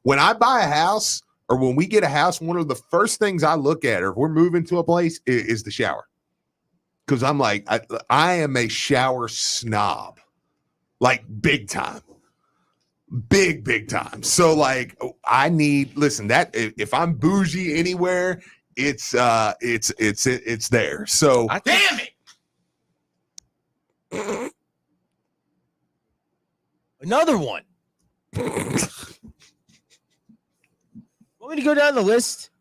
When I buy a house or when we get a house, one of the first things I look at, or if we're moving to a place, is the shower. Because I'm like, I am a shower snob, like big time. Big time. So like I need, listen, that if I'm bougie anywhere, it's there. So damn it. Another one. Want me to go down the list?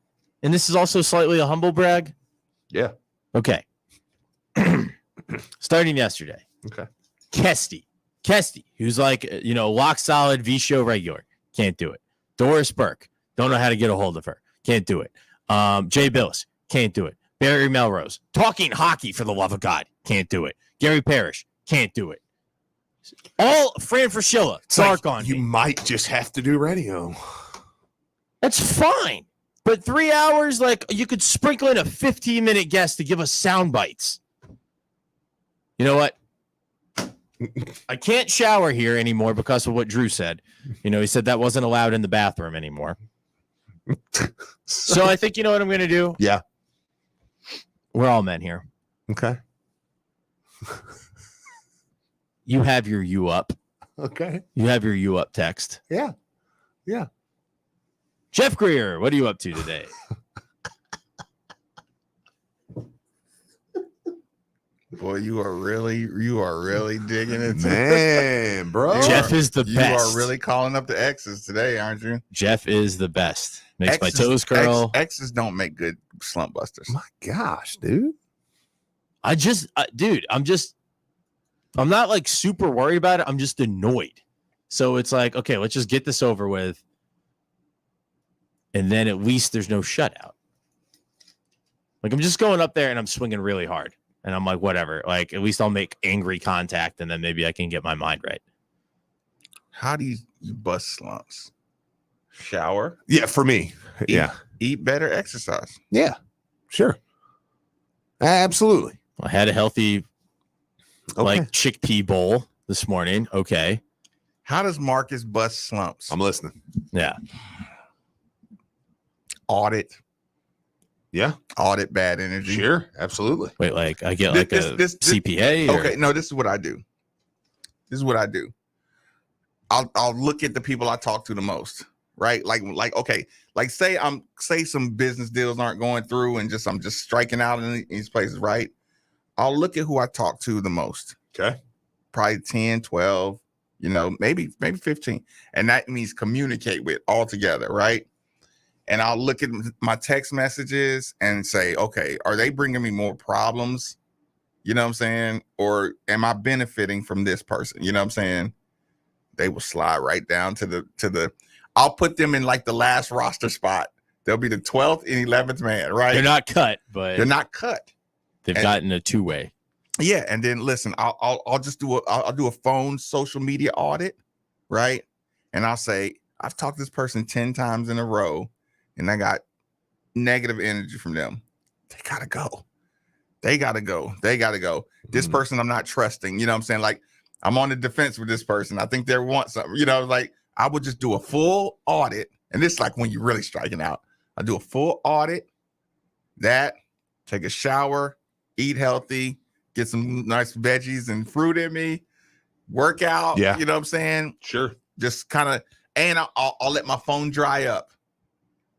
And this is also slightly a humble brag. Yeah. Okay. Starting yesterday. Okay. Kesty, who's like, lock solid V-show regular. Can't do it. Doris Burke. Don't know how to get a hold of her. Can't do it. Jay Billis. Can't do it. Barry Melrose. Talking hockey for the love of God. Can't do it. Gary Parrish. Can't do it. All Fran Fraschilla. Dark on you me. might just have to do radio. That's fine. But 3 hours, like you could sprinkle in a 15-minute guest to give us sound bites. You know what? I can't shower here anymore because of what Drew said. He said that wasn't allowed in the bathroom anymore. So I think you know what I'm going to do? Yeah. We're all men here. Okay. You have your you up. Okay. You have your you up text. Yeah. Jeff Greer, what are you up to today? Boy, you are really digging into Man, bro. Jeff is the you best. You are really calling up the X's today, aren't you? Jeff is the best. Makes my toes curl. X's don't make good slump busters. My gosh, dude. Dude, I'm not like super worried about it. I'm just annoyed. So it's like, okay, let's just get this over with. And then at least there's no shutout. Like I'm just going up there and I'm swinging really hard. And I'm like, whatever. Like at least I'll make angry contact and then maybe I can get my mind right. How do you bust slumps? Shower? Yeah, for me. Eat better, exercise. Yeah, sure. Absolutely. I had a healthy like chickpea bowl this morning. Okay. How does Marcus bust slumps? I'm listening. Yeah. Audit. Yeah. Audit bad energy. Sure. Absolutely. Wait, like I get like a CPA? Okay. No, this is what I do. I'll look at the people I talk to the most, right? Okay, like say some business deals aren't going through and I'm just striking out in these places, right? I'll look at who I talk to the most. Okay. Probably 10, 12, maybe 15. And that means communicate with all together, right? And I'll look at my text messages and say, okay, are they bringing me more problems? You know what I'm saying? Or am I benefiting from this person? You know what I'm saying? They will slide right down to the I'll put them in like the last roster spot. They'll be the 12th and 11th man, right? They're not cut, but they're not cut. They've gotten a two-way. Yeah, and then listen, I'll just do a phone social media audit, right? And I'll say, I've talked to this person 10 times in a row, and I got negative energy from them. They gotta go. This person I'm not trusting. You know what I'm saying? Like, I'm on the defense with this person. I think they want something. Like I would just do a full audit. And this is like when you're really striking out. I do a full audit, take a shower, eat healthy, get some nice veggies and fruit in me, work out. Yeah. You know what I'm saying? Sure. Just kind of, and I'll let my phone dry up,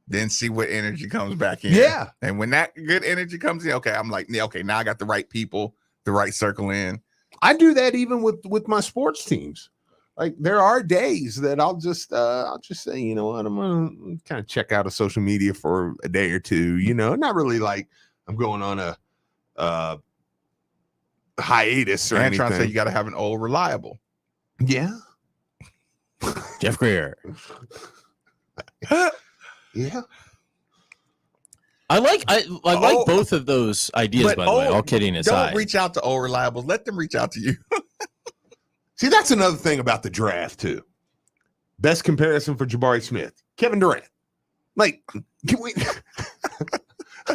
then see what energy comes back in. Yeah. And when that good energy comes in, okay, I'm like, yeah, okay, now I got the right people, the right circle in. I do that even with my sports teams. Like there are days that I'll just say, you know what, I'm gonna kind of check out of social media for a day or two. Not really like I'm going on a hiatus or anything. Trying to say you got to have an old reliable. Yeah. Jeff Greer. Yeah. I like both of those ideas, by the way, all kidding aside. Don't reach out to old reliables. Let them reach out to you. See, that's another thing about the draft, too. Best comparison for Jabari Smith, Kevin Durant. Like, can we...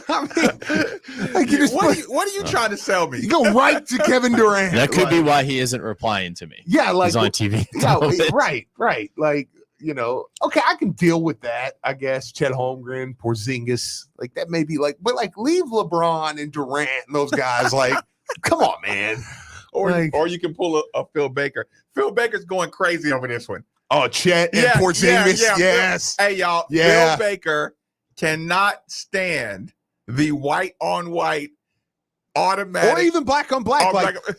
I mean, like what are you trying to sell me? You go right to Kevin Durant. That could be why he isn't replying to me. Yeah, like... He's on TV. Yeah, right. Like, okay, I can deal with that. I guess Chet Holmgren, Porzingis, like that may be like, but like leave LeBron and Durant and those guys. Like, come on, man. Or you can pull a Phil Baker. Phil Baker's going crazy over this one. Oh, Chet and Porzingis, yes. Hey, y'all. Yeah. Phil Baker cannot stand the white on white automatic, or even black on black.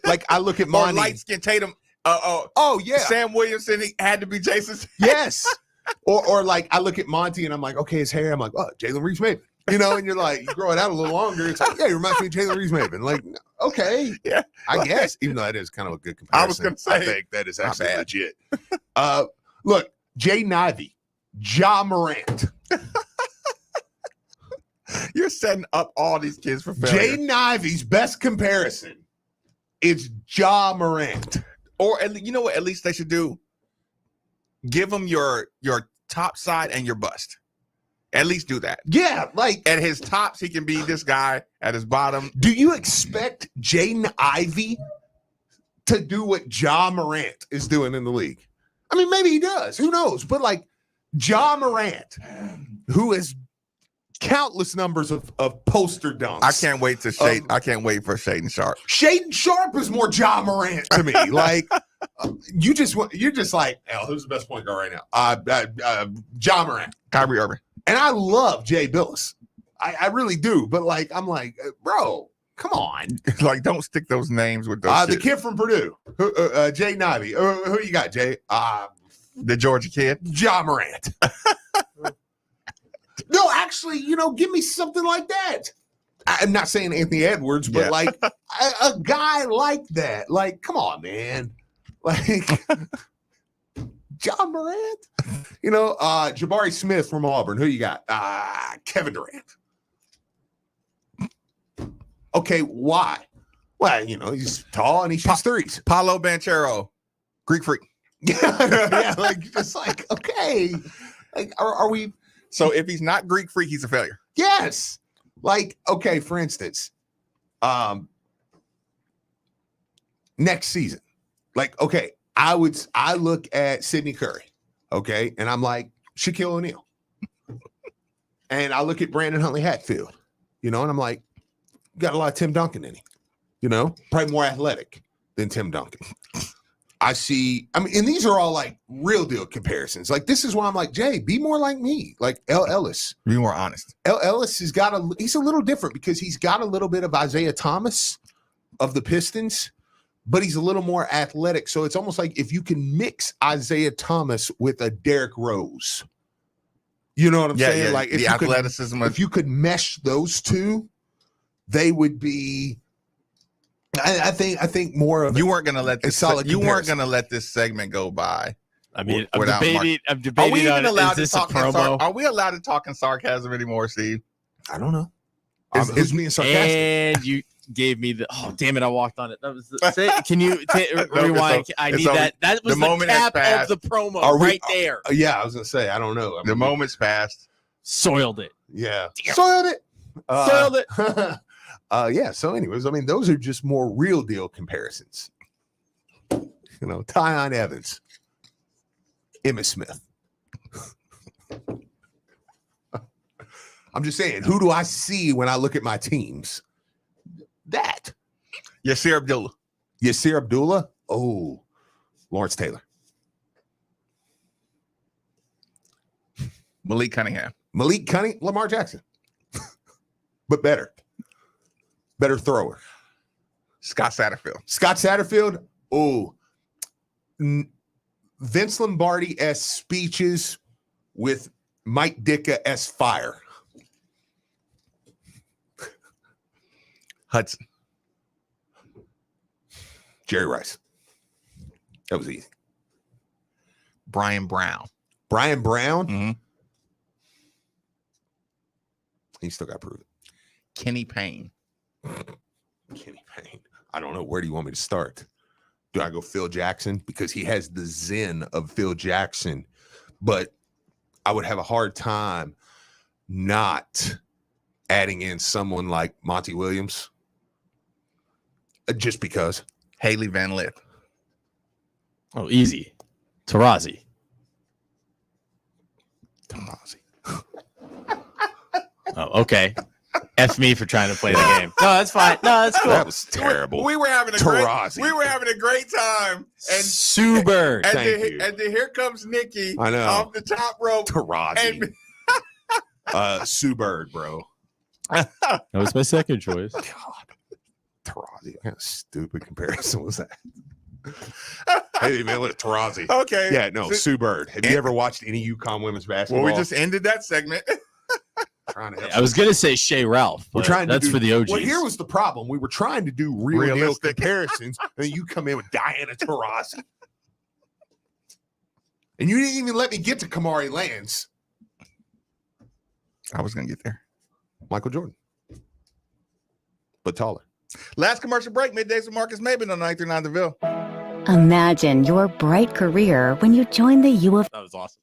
Like I look at Monty, light skin Tatum. Oh yeah, Sam Williamson. He had to be Jason. Yes. or like I look at Monty and I'm like, okay, his hair. I'm like, oh, Jalen Reeves-Maven. And you're like, you grow it out a little longer. It's like, yeah, you remind me of Jalen Reeves-Maven. Like, okay, yeah, I guess. Even though that is kind of a good comparison. I was going to say, I think that is actually legit. Look, Jay Ivey, Ja Morant. You're setting up all these kids for failure. Jaden Ivey's best comparison is Ja Morant. Or you know what? At least they should do. Give them your top side and your bust. At least do that. Yeah, like at his tops, he can be this guy. At his bottom, do you expect Jaden Ivey to do what Ja Morant is doing in the league? I mean, maybe he does. Who knows? But like Ja Morant, who is countless numbers of poster dunks. I can't wait to shade. I can't wait for Shaden Sharp. Shaden Sharp is more Ja Morant to me. Like you're just like, who's the best point guard right now? Ja Morant, Kyrie Irving, and I love Jay Billis. I really do. But like, I'm like, bro, come on. Like, don't stick those names with those. The kid from Purdue, Jay Ivey. Who you got, Jay? The Georgia kid, Ja Morant. No, actually, give me something like that. I'm not saying Anthony Edwards, but like a guy like that. Like, come on, man. Like John Morant. Jabari Smith from Auburn. Who you got? Kevin Durant. Okay, why? Well, he's tall and he shoots threes. Paolo Banchero, Greek freak. Yeah, like just like, okay. Like, are we? So if he's not Greek freak, he's a failure. Yes. Like, okay, for instance, next season, like, okay, I look at Sidney Curry, okay, and I'm like, Shaquille O'Neal. And I look at Brandon Huntley Hatfield, and I'm like, got a lot of Tim Duncan in him, probably more athletic than Tim Duncan. And these are all like real deal comparisons. Like, this is why I'm like, Jay, be more like me. Like L. Ellis. Be more honest. L. Ellis he's a little different because he's got a little bit of Isaiah Thomas of the Pistons, but he's a little more athletic. So it's almost like if you can mix Isaiah Thomas with a Derrick Rose. You know what I'm saying? Yeah. Like the athleticism. If you could mesh those two, they would be. I think more of you weren't going to let this solid. You weren't going to let this segment go by. I mean, I'm debating. Are we even on, allowed is this to talk? a promo? Are we allowed to talk in sarcasm anymore, Steve? I don't know. Is being sarcastic? And you gave me the. Oh, damn it! I walked on it. That was can you rewind? I need that. That was the moment cap of the promo right there. Yeah, I was gonna say. I don't know. The moment's passed. Soiled it. Yeah, Damn. soiled it. Soiled it. Yeah. So, anyways, those are just more real deal comparisons. Tyon Evans, Emmitt Smith. I'm just saying, who do I see when I look at my teams? That. Yasir Abdullah. Yasir Abdullah. Oh, Lawrence Taylor. Malik Cunningham. Lamar Jackson. But better. Better thrower. Scott Satterfield. Oh, Vince Lombardi-esque speeches with Mike Ditka-esque fire. Hudson. Jerry Rice. That was easy. Brian Brown. Mm-hmm. He still got to prove it. Kenny Payne. I don't know. Where do you want me to start? Do I go Phil Jackson? Because he has the zen of Phil Jackson, but I would have a hard time not adding in someone like Monty Williams. Just because. Haley Van Lith. Oh, easy. Tarazi. okay. F me for trying to play the game. No, that's fine. No, that's cool. That was terrible. We were having a Tarazi. great time. And Sue Bird. and Thank then, you. and then here comes Nikki I know. off the top rope. Tarazi. Sue Bird, bro. That was my second choice. God. Tarazi. What kind of stupid comparison was that? Hey, man, look, Tarazi. Okay. Yeah, no, Sue Bird. Have you ever watched any UConn women's basketball? Well, we just ended that segment. trying to help I was gonna say Shay Ralph. We're But trying to that's do, for the OGs. Well, here was the problem. We were trying to do real deal Realistic. comparisons, and then you come in with Diana Taurasi. And you didn't even let me get to Kamari Lands. I was going to get there. Michael Jordan. But taller. Last commercial break, middays with Marcus Maben on 939 DeVille. Imagine your bright career when you join the U of. That was awesome.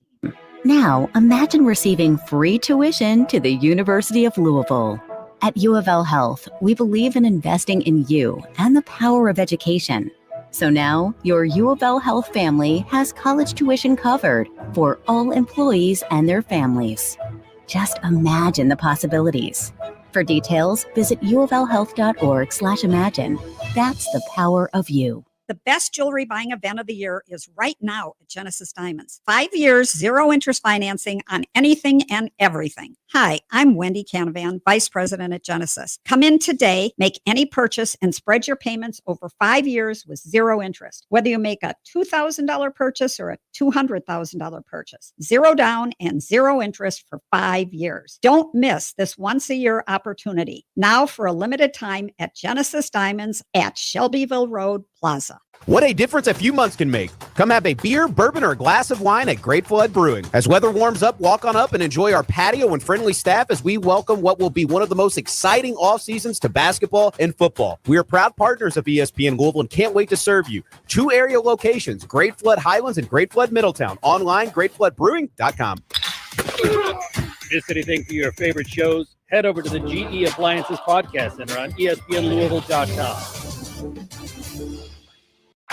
Now, imagine receiving free tuition to the University of Louisville. At U of L Health, we believe in investing in you and the power of education. So now, your U of L Health family has college tuition covered for all employees and their families. Just imagine the possibilities. For details, visit uoflhealth.org/imagine. That's the power of you. The best jewelry buying event of the year is right now at Genesis Diamonds. 5 years, 0 interest financing on anything and everything. Hi, I'm Wendy Canavan, Vice President at Genesis. Come in today, make any purchase, and spread your payments over 5 years with 0 interest. Whether you make a $2,000 purchase or a $200,000 purchase, 0 down and 0 interest for 5 years. Don't miss this once-a-year opportunity. Now for a limited time at Genesis Diamonds at Shelbyville Road Plaza. What a difference a few months can make. Come have a beer, bourbon, or a glass of wine at Great Flood Brewing. As weather warms up, walk on up and enjoy our patio and friendly staff as we welcome what will be one of the most exciting off seasons to basketball and football. We are proud partners of ESPN Louisville and can't wait to serve you. 2 area locations, Great Flood Highlands and Great Flood Middletown. Online, greatfloodbrewing.com. Miss anything for your favorite shows? Head over to the GE Appliances Podcast Center on ESPNLouisville.com.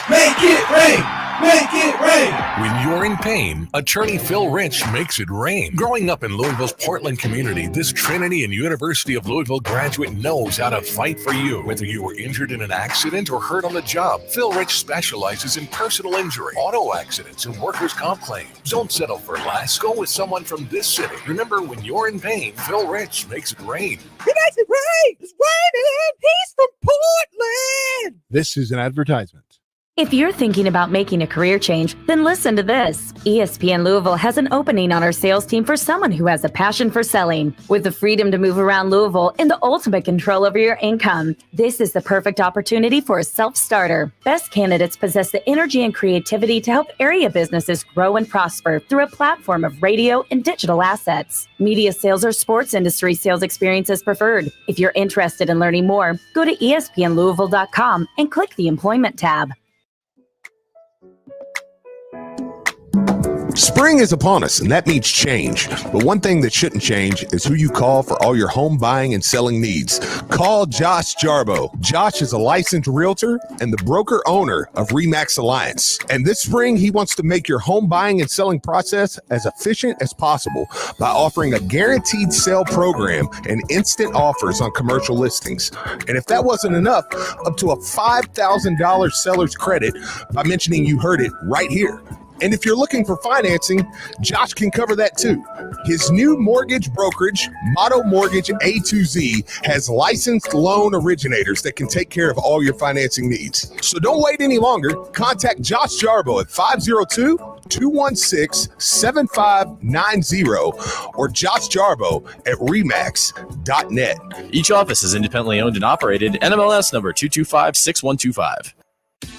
Make it rain! Make it rain! When you're in pain, attorney Phil Rich makes it rain. Growing up in Louisville's Portland community, this Trinity and University of Louisville graduate knows how to fight for you. Whether you were injured in an accident or hurt on the job, Phil Rich specializes in personal injury, auto accidents, and workers' comp claims. Don't settle for less. Go with someone from this city. Remember, when you're in pain, Phil Rich makes it rain. He makes it rain! It's raining! He's from Portland! This is an advertisement. If you're thinking about making a career change, then listen to this. ESPN Louisville has an opening on our sales team for someone who has a passion for selling. With the freedom to move around Louisville and the ultimate control over your income, this is the perfect opportunity for a self-starter. Best candidates possess the energy and creativity to help area businesses grow and prosper through a platform of radio and digital assets. Media sales or sports industry sales experience is preferred. If you're interested in learning more, go to espnlouisville.com and click the employment tab. Spring is upon us, and that means change. But one thing that shouldn't change is who you call for all your home buying and selling needs. Call Josh Jarbo. Josh is a licensed realtor and the broker owner of RE/MAX Alliance. And this spring, he wants to make your home buying and selling process as efficient as possible by offering a guaranteed sale program and instant offers on commercial listings. And if that wasn't enough, up to a $5,000 seller's credit by mentioning you heard it right here. And if you're looking for financing, Josh can cover that too. His new mortgage brokerage, Motto Mortgage A to Z, has licensed loan originators that can take care of all your financing needs. So don't wait any longer. Contact Josh Jarbo at 502-216-7590 or Josh Jarbo at remax.net. Each office is independently owned and operated. NMLS number 2256125.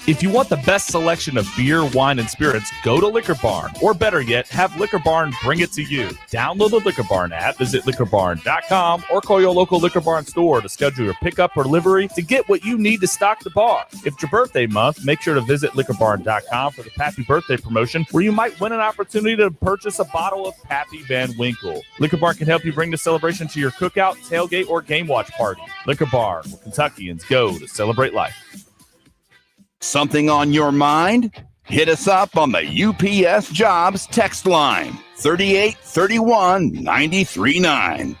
If you want the best selection of beer, wine, and spirits, go to Liquor Barn. Or better yet, have Liquor Barn bring it to you. Download the Liquor Barn app, visit liquorbarn.com, or call your local Liquor Barn store to schedule your pickup or delivery to get what you need to stock the bar. If it's your birthday month, make sure to visit liquorbarn.com for the Pappy Birthday promotion, where you might win an opportunity to purchase a bottle of Pappy Van Winkle. Liquor Barn can help you bring the celebration to your cookout, tailgate, or game watch party. Liquor Barn, where Kentuckians go to celebrate life. Something on your mind? Hit us up on the UPS Jobs text line, 3831 939.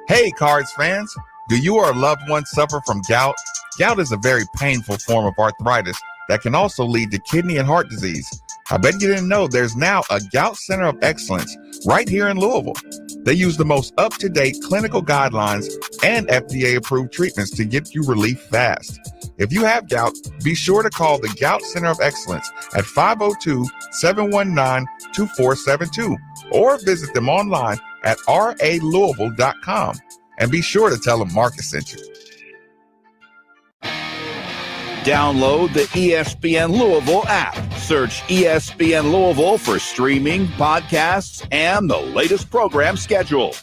Hey, Cards fans, do you or a loved one suffer from gout? Gout is a very painful form of arthritis that can also lead to kidney and heart disease. I bet you didn't know there's now a Gout Center of Excellence right here in Louisville. They use the most up-to-date clinical guidelines and FDA-approved treatments to get you relief fast. If you have gout, be sure to call the Gout Center of Excellence at 502-719-2472 or visit them online at ralouisville.com. And be sure to tell them Marcus sent you. Download the ESPN Louisville app. Search ESPN Louisville for streaming, podcasts, and the latest program schedule.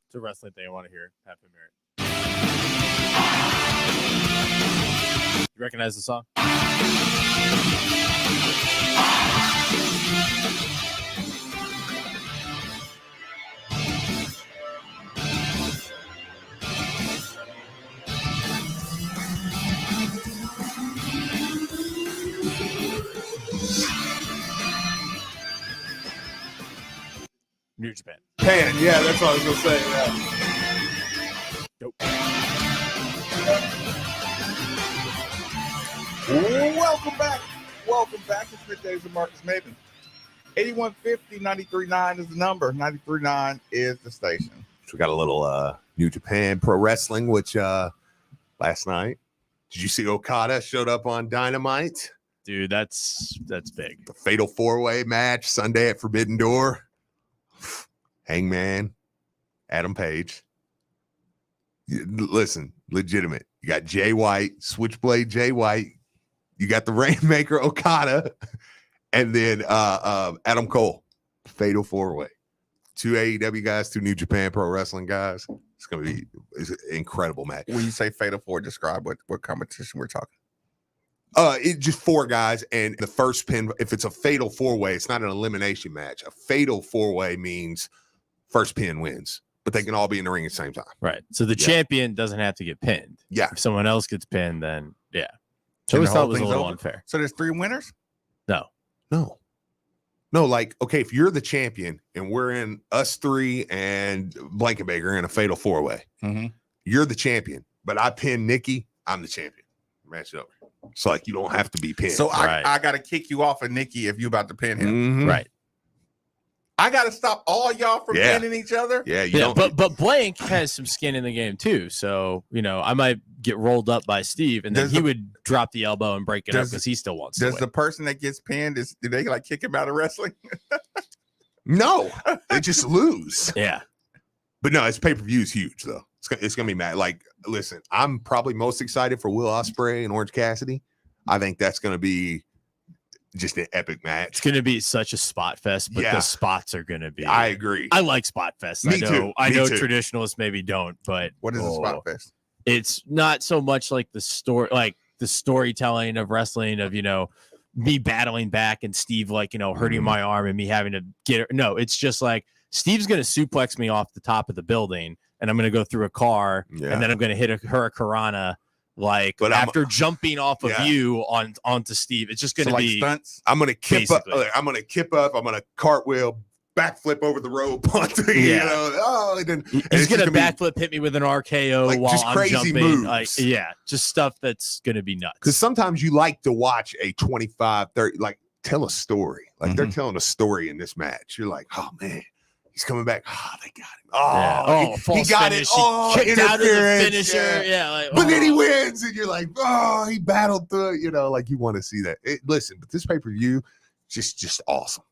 It's a wrestling thing I want to hear. Happy Merit. You recognize the song? New Japan. Pan, yeah, that's what I was gonna say. Yeah. Nope. Welcome back. It's Middays with Marcus Maven. 8150-939 is the number. 93.9 is the station. So we got a little New Japan Pro Wrestling, which last night, did you see Okada showed up on Dynamite? Dude, that's big. The Fatal 4-Way match Sunday at Forbidden Door. Hangman, Adam Page. Listen, legitimate. You got Jay White, Switchblade Jay White. You got the Rainmaker Okada, and then Adam Cole. Fatal 4-Way. 2 AEW guys, 2 New Japan Pro Wrestling guys. It's gonna be an incredible match. When you say Fatal 4, describe what competition we're talking. It just 4 guys, and the first pin. If it's a Fatal 4-Way, it's not an elimination match. A Fatal 4-Way means first pin wins, but they can all be in the ring at the same time. Right. So the champion doesn't have to get pinned. Yeah. If someone else gets pinned, then yeah. So I always thought it was a little unfair. So there's 3 winners? No. Like, okay, if you're the champion and we're in us 3 and Blankenbaker in a Fatal 4-Way, you're the champion, but I pin Nikki, I'm the champion. Match over. It's like you don't have to be pinned. So I got to kick you off of Nikki if you about to pin him. Mhm. Right. I got to stop all y'all from pinning each other. Yeah, but Blank has some skin in the game too. So, I might get rolled up by Steve and then he would drop the elbow and break it up because he still wants to win. Does the person that gets pinned, do they like kick him out of wrestling? No, they just lose. Yeah. But no, it's pay-per-view is huge though. It's gonna be mad. Like, listen, I'm probably most excited for Will Ospreay and Orange Cassidy. I think that's gonna be just an epic match. It's gonna be such a spot fest, but the spots are gonna be. I agree. I like spot fest. Me too. I know traditionalists maybe don't, but what is a spot fest? It's not so much like the story, like the storytelling of wrestling of me battling back and Steve hurting my arm and me having to get it. No, it's just like Steve's gonna suplex me off the top of the building and I'm gonna go through a car and then I'm gonna hit a Hurricanrana. But after jumping off of you onto Steve, it's just going to be stunts. I'm going to kip up. I'm going to kip up. I'm going to cartwheel, backflip over the rope onto he's going to backflip, hit me with an RKO while just I'm crazy jumping. Moves. Just stuff that's going to be nuts. Because sometimes you like to watch a 25, 30, tell a story. They're telling a story in this match. You're like, oh man. He's coming back. Oh, they got him. He got finish. it. Oh, he kicked out of the interference. finisher. But then he wins, and you're like, oh, he battled through it. You want to see that. Listen, but this pay-per-view, just awesome.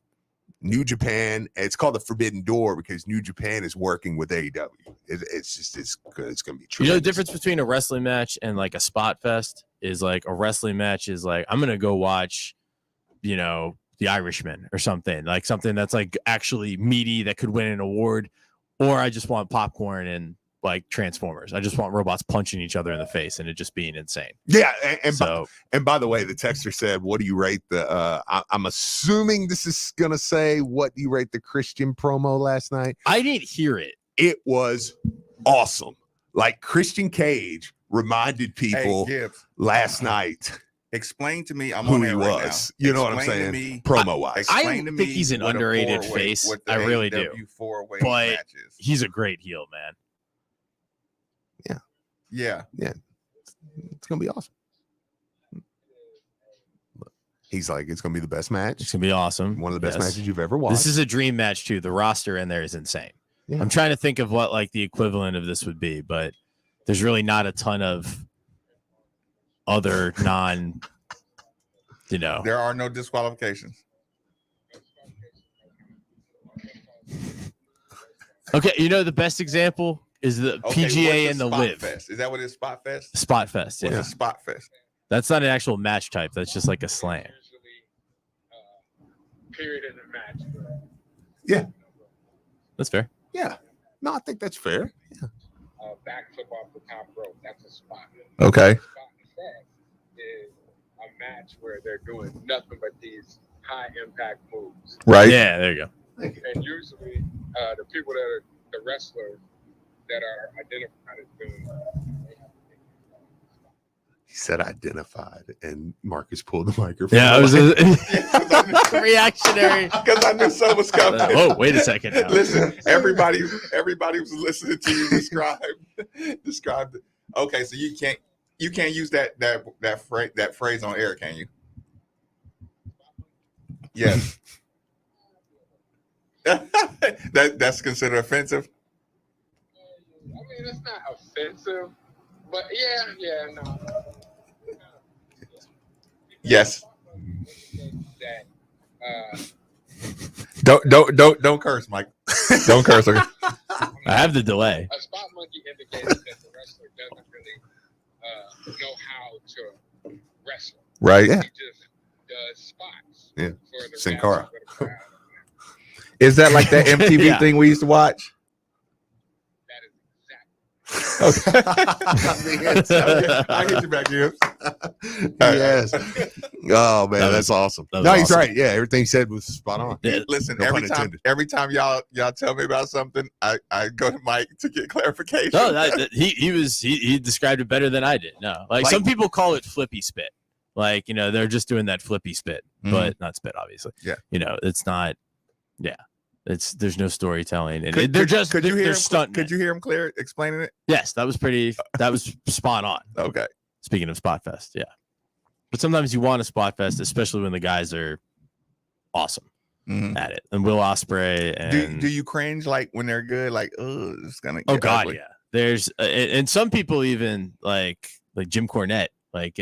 New Japan. It's called the Forbidden Door because New Japan is working with AEW. It's going to be true. You know, the difference between a wrestling match and like a spot fest is like a wrestling match is like, I'm going to go watch, you know, The Irishman or something that's like actually meaty that could win an award, or I just want popcorn and like Transformers. I just want robots punching each other in the face and it just being insane. Yeah, and by the way, the texter said, "What do you rate the?" I'm assuming this is gonna say, "What do you rate the Christian promo last night?" I didn't hear it. It was awesome. Like Christian Cage reminded people last night. Explain to me, I'm who on he there right was. now. You know what I'm saying? Promo wise, I think he's an underrated face. I really do. But he's a great heel, man. Yeah. It's gonna be awesome. He's like, it's gonna be the best match. It's gonna be awesome. One of the best matches you've ever watched. This is a dream match too. The roster in there is insane. Yeah. I'm trying to think of what like the equivalent of this would be, but there's really not a ton of other non, you know. There are no disqualifications. Okay, you know the best example is the PGA and the Live. Fest? Is that what it is? Spot Fest? Spot Fest. Yeah. What's a Spot Fest? That's not an actual match type. That's just like a slam. Period in the match. Yeah. That's fair. Yeah. No, I think that's fair. Yeah. Backflip off the top rope. That's a spot. Okay. Spot Fest is a match where they're doing nothing but these high impact moves. Right. Yeah, there you go. And usually the people that are the wrestlers that are identified as doing He said identified, and Marcus pulled the microphone. Yeah, I was reactionary because I knew so was coming. Oh, wait a second. Now. Listen, everybody was listening to you describe it. Okay, so you can't use that phrase on air, can you? Yes. that's considered offensive. I mean, it's not offensive, but no. Yes. That, don't curse, Mike. Don't curse. Okay. I have the delay. A spot monkey indicates that the wrestler doesn't really know how to wrestle. Right. Yeah. He just does spots. Yeah. For the Sin Cara. Is that like that MTV thing we used to watch? Okay. I get you back here. Yes. Oh man, that's awesome. That was No, he's awesome. right. Yeah, everything he said was spot on. Yeah. Listen, No pun every time y'all tell me about something, I go to Mike to get clarification. No, he described it better than I did. No, like some people call it flippy spit. Like, you know, they're just doing that flippy spit, but not spit, obviously. Yeah. You know, it's not. Yeah. There's no storytelling, and Could you hear him? stunting. Could you hear him clear explaining it? Yes, that was spot on. Okay. Speaking of Spot Fest, yeah. But sometimes you want a Spot Fest, especially when the guys are awesome at it. And Will Ospreay and do you cringe like when they're good? Like, oh, it's gonna. oh get god, ugly. yeah. There's and some people even like Jim Cornette, like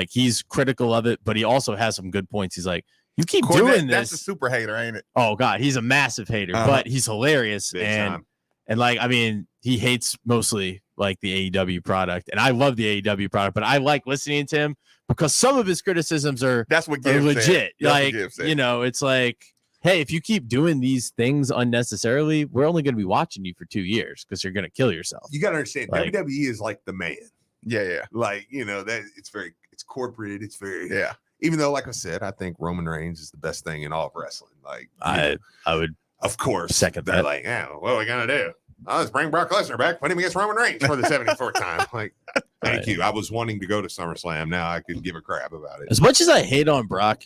he's critical of it, but he also has some good points. He's like, you keep doing this. That's a super hater, ain't it? Oh god, he's a massive hater, but he's hilarious. Big time. And like, I mean, he hates mostly like the AEW product, and I love the AEW product, but I like listening to him because some of his criticisms are legit. Like, you know, it's like, hey, if you keep doing these things unnecessarily, we're only going to be watching you for 2 years because you're going to kill yourself. You got to understand, Like- WWE is like the man. Yeah. Like, you know, that it's corporate. It's very, even though, like I said, I think Roman Reigns is the best thing in all of wrestling. Like, I would, of course, second they're that. like, yeah, what are we gonna do? Oh, let's bring Brock Lesnar back, put him against Roman Reigns for the 74th time. Like, thank you. I was wanting to go to SummerSlam. Now I could give a crap about it. As much as I hate on Brock,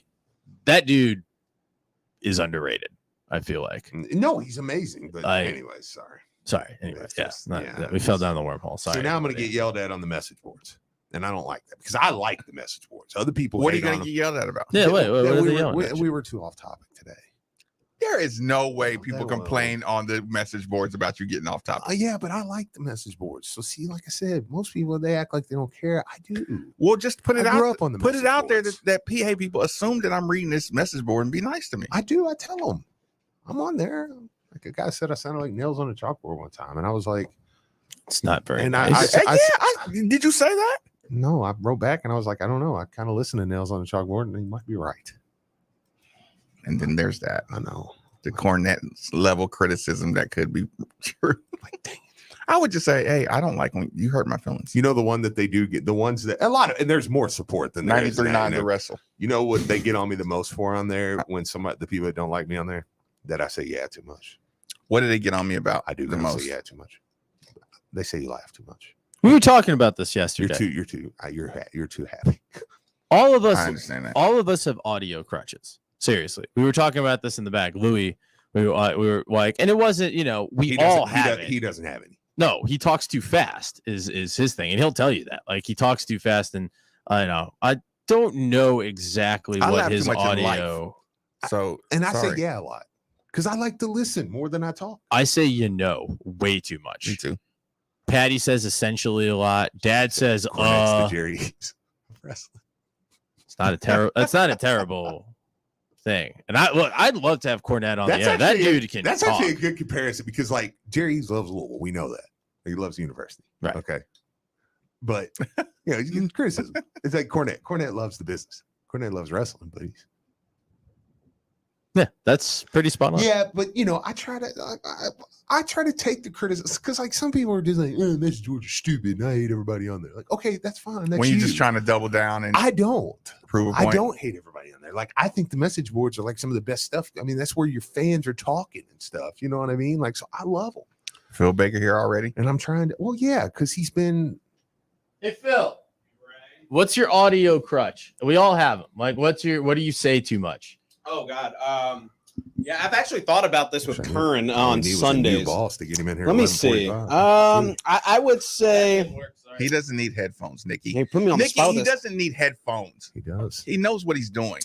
that dude is underrated. I feel like. No, he's amazing. But anyways, sorry. Anyways, we fell down the wormhole. Sorry. So now I'm gonna get yelled at on the message boards. And I don't like that because I like the message boards. Other people, What are you hate going on to them. get yelled at about? Yeah, what are we they were- yelling at we were too off topic today. There is no way people they will. complain on the message boards about you getting off topic. Yeah, but I like the message boards. So see, like I said, most people they act like they don't care. I do. Well, just put it I grew out. up on the Put it message out there boards. that PA people assume that I'm reading this message board and be nice to me. I do. I tell them. I'm on there. Like a guy said, I sounded like nails on a chalkboard one time, and I was like, it's not very. And nice. Did you say that? No, I wrote back and I was like, I don't know. I kind of listen to nails on the chalkboard, and he might be right. And then there's that. I know the Cornette level criticism that could be true. Like, dang it. I would just say, hey, I don't like when you hurt my feelings. You know, the one that they do get, the ones that a lot of, and there's more support than 93.9 to wrestle. You know what they get on me the most for on there when the people that don't like me on there, that I say yeah too much. What do they get on me about? I do the most. say yeah too much. They say you laugh too much. We were talking about this yesterday. You're too happy. All of us, I understand that. All of us have audio crutches. Seriously, we were talking about this in the back. Louis, we were like, and it wasn't, we all have it. He doesn't have any. No, he talks too fast is his thing, and he'll tell you that. Like, he talks too fast, and I don't know exactly what his audio. So, and I say yeah a lot because I like to listen more than I talk. I say way too much. Me too. Patty says essentially a lot. Dad says the Jerry wrestling. It's not a terrible. That's not a terrible thing. And I'd love to have Cornette on the air. That dude can. That's talk. actually a good comparison because, like, Jerry loves Louisville. We know that he loves university. Right. Okay. But you get criticism. It's like Cornette. Cornette loves the business. Cornette loves wrestling, but yeah, that's pretty spot on. Yeah, but I try to take the criticism because, like, some people are just like, Message boards are stupid and I hate everybody on there. Like, okay, that's fine. That's when you're just trying to double down and I don't prove a point. I don't hate everybody on there. Like, I think the message boards are like some of the best stuff. I mean, that's where your fans are talking and stuff. You know what I mean? Like, so I love them. Phil Baker here already, and I'm trying to. Well, yeah, because he's been. Hey, Phil, what's your audio crutch? We all have them. Like, what do you say too much? Oh God. Yeah, I've actually thought about this with Curran on Sundays. Boss to get him in here. Let me see. I would say he doesn't need headphones, Nikki. Hey, put me on the spot. He doesn't need headphones. He does. He knows what he's doing.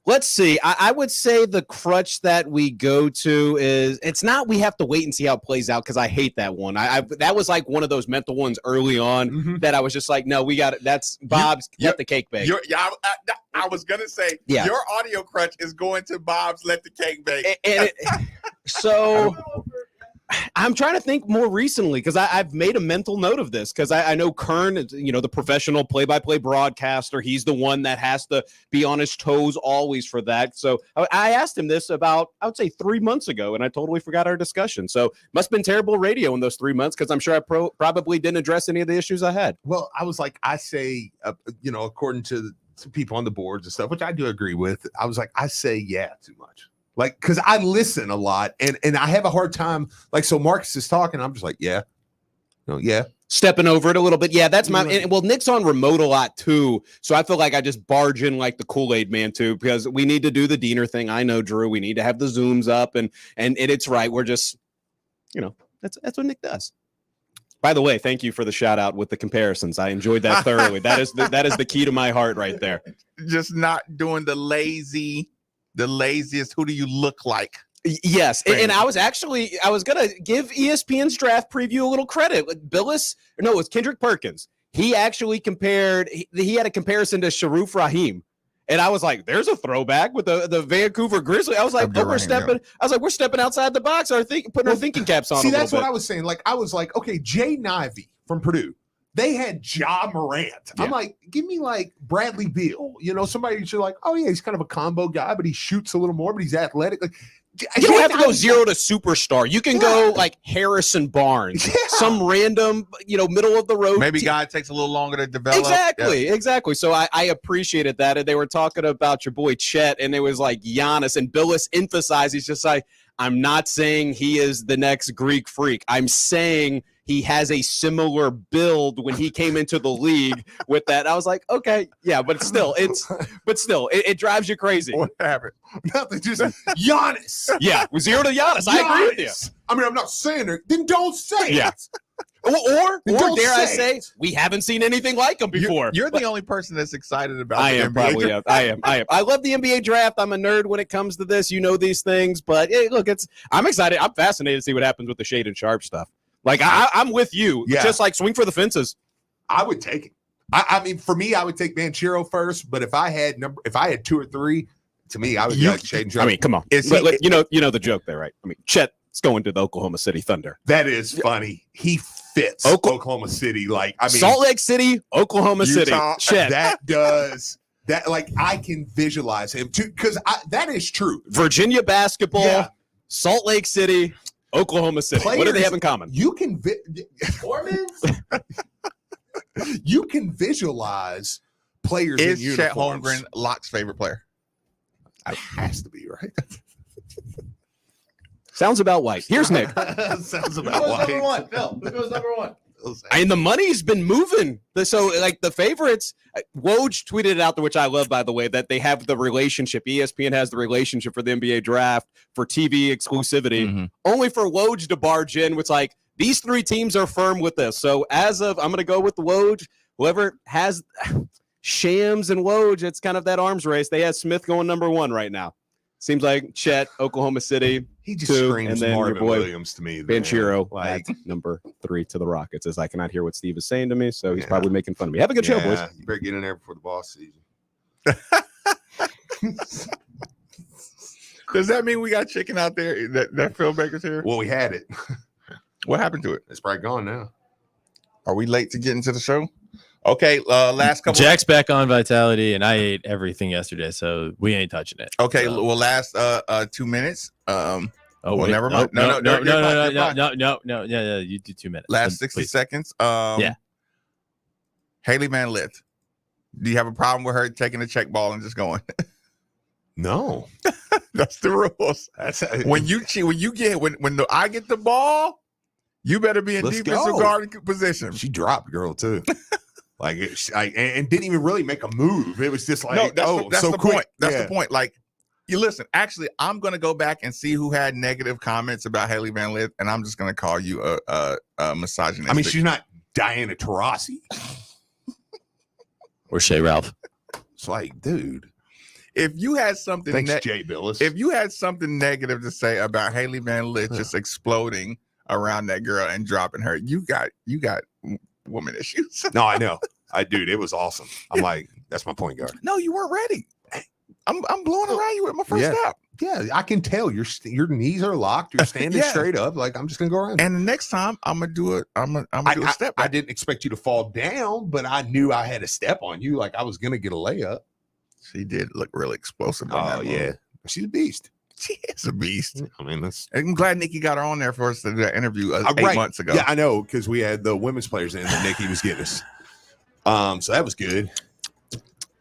Let's see. I would say the crutch that we go to is it's not. We have to wait and see how it plays out because I hate that one. That was like one of those mental ones early on that I was just like, no, we got it. That's Bob's. Let the cake bake. I was gonna say, yeah. Your audio crutch is going to Bob's Let the Cake Bake. So I'm trying to think more recently because I've made a mental note of this because I know Kern, the professional play-by-play broadcaster. He's the one that has to be on his toes always for that. So I asked him this about, I would say 3 months ago, and I totally forgot our discussion. So must have been terrible radio in those 3 months because I'm sure I probably didn't address any of the issues I had. Well, I was like, I say, according to people on the boards and stuff, which I do agree with, I was like, I say yeah too much. Like, because I listen a lot and I have a hard time. Like, so Marcus is talking. I'm just like, yeah. Yeah. Stepping over it a little bit. Yeah, that's my. And, well, Nick's on remote a lot too. So I feel like I just barge in like the Kool-Aid man too, because we need to do the Diener thing. I know, Drew. We need to have the Zooms up and it's right. We're just, that's what Nick does. By the way, thank you for the shout out with the comparisons. I enjoyed that thoroughly. That is the key to my heart right there. Just not doing the laziest. Who do you look like? Yes, and I was gonna give ESPN's draft preview a little credit. It was Kendrick Perkins. He actually compared. He had a comparison to Sharif Rahim, and I was like, "There's a throwback with the Vancouver Grizzlies." I was like, "We're stepping outside the box. Putting our thinking caps on." See, that's what I was saying. Like, I was like, okay, Jay Nivey from Purdue. They had Ja Morant. Yeah. I'm like, give me like Bradley Beal. Somebody you're like, oh yeah, he's kind of a combo guy, but he shoots a little more, but he's athletic. Like, you don't have to go zero to superstar. You can go like Harrison Barnes, some random, middle of the road. Maybe guy takes a little longer to develop. Exactly. So I appreciated that. And they were talking about your boy Chet, and it was like Giannis, and Billis emphasized, he's just like, I'm not saying he is the next Greek freak. I'm saying he has a similar build when he came into the league with that. I was like, okay, yeah, but still, it drives you crazy. What happened? Nothing, just Giannis. Yeah, 0 to Giannis. I agree with you. I mean, I'm not saying it. Then don't say it. Or dare I say, we haven't seen anything like him before. You're the only person that's excited about the NBA draft. I am. I love the NBA draft. I'm a nerd when it comes to this. These things. But look, I'm excited. I'm fascinated to see what happens with the Shade and Sharp stuff. Like, I'm with you. Yeah. Just like swing for the fences. I would take it. I mean, for me, I would take Banchero first. But if I had 2 or 3, to me, I would You- like Shaden Sharp. I mean, come on. Is But, he- you know the joke there, right? I mean, Chet's going to the Oklahoma City Thunder. that is funny. He fits Oklahoma City. Like, I mean, Salt Lake City, Oklahoma Utah, City. Chet. that does that. Like, I can visualize him too, because that is true. Virginia basketball, Yeah. Salt Lake City, Oklahoma City. What do they Players- have in common? You can you can visualize players Is in Chet uniforms. Holmgren Locke's favorite player? It has to be, right? Sounds about white. Here's Nick. Sounds about right. Phil, who goes number one? And the money's been moving. So, like, the favorites, Woj tweeted it out, which I love, by the way, that they have the relationship. ESPN has the relationship for the NBA draft for TV exclusivity, Mm-hmm. only for Woj to barge in. It's like, these three teams are firm with this. So, as of, I'm going to go with the Woj. Whoever has Shams and Woj, it's kind of that arms race. They have Smith going number one right now. Seems like Chet, Oklahoma City. He just two, screams and then your Marvin boy Williams to me. Banchero, like number 3 to the Rockets, as I cannot hear what Steve is saying to me, so he's probably making fun of me. Have a good show, boys. You better get in there before the boss sees you. Does that mean we got chicken out there that Phil Baker's here? Well, we had it. What happened to it? It's probably gone now. Are we late to get into the show? Okay, last couple. Jack's back on Vitality, and I ate everything yesterday, so we ain't touching it. Okay, So- well, last 2 minutes. Oh, well, wait. never mind. No. You do 2 minutes. Last 60 Please. seconds. Yeah. Haley Van Lith. Do you have a problem with her taking the check ball and just going? No, that's the rules. That's When you cheat, I get the ball, you better be in Let's defensive go. guard position. She dropped girl too. Like and didn't even really make a move. It was just like, No, that's so the quick. point. That's Yeah. the point. Like, you listen. Actually, I'm gonna go back and see who had negative comments about Haley Van Lith, and I'm just gonna call you a misogynistic. I mean, she's not Diana Taurasi. Or Shea Ralph. It's like, dude. If you had something, Thanks, Jay Billis. if you had something negative to say about Haley Van Lith just exploding around that girl and dropping her, you got woman issues. No, I know. Dude, it was awesome. I'm like, that's my point guard. No, you weren't ready. I'm blowing around you with my first step. Yeah, I can tell your knees are locked. You're standing Yeah. straight up. Like, I'm just gonna go around. And the next time I'm gonna do it. I'm gonna do a step. I didn't expect you to fall down, but I knew I had a step on you. Like I was gonna get a layup. She did look really explosive. On that yeah, move. she's a beast. She is a beast. I mean, that's. I'm glad Nikki got her on there for us to do that interview 8 right. months ago. Yeah, I know, because we had the women's players in that Nikki was getting us. So that was good.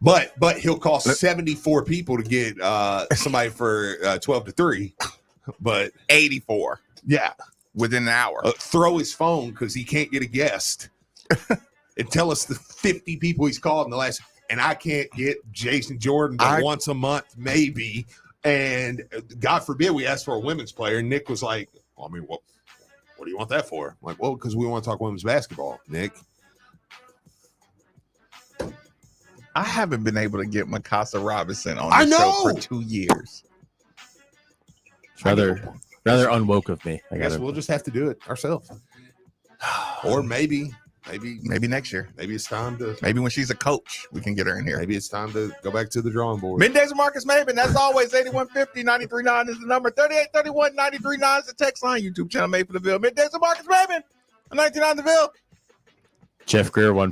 But he'll cost 74 people to get somebody for 12 to 3. But 84. Yeah, within an hour. Throw his phone because he can't get a guest. And tell us the 50 people he's called in the last. And I can't get Jason Jordan but once a month, maybe. And God forbid we asked for a women's player. And Nick was like, well, I mean, what do you want that for? I'm like, well, because we want to talk women's basketball, Nick. I haven't been able to get Mikasa Robinson on I the show know. for 2 years. It's rather unwoke of me. I guess we'll just have to do it ourselves. Or maybe next year. Maybe it's time to. Maybe when she's a coach, we can get her in here. Maybe it's time to go back to the drawing board. Middays with Marcus Maven. As always, 8150-939 is the number. 3831-939 is the text line. YouTube channel made for the Ville. Middays with Marcus Maven. 99 the Ville. Jeff Greer won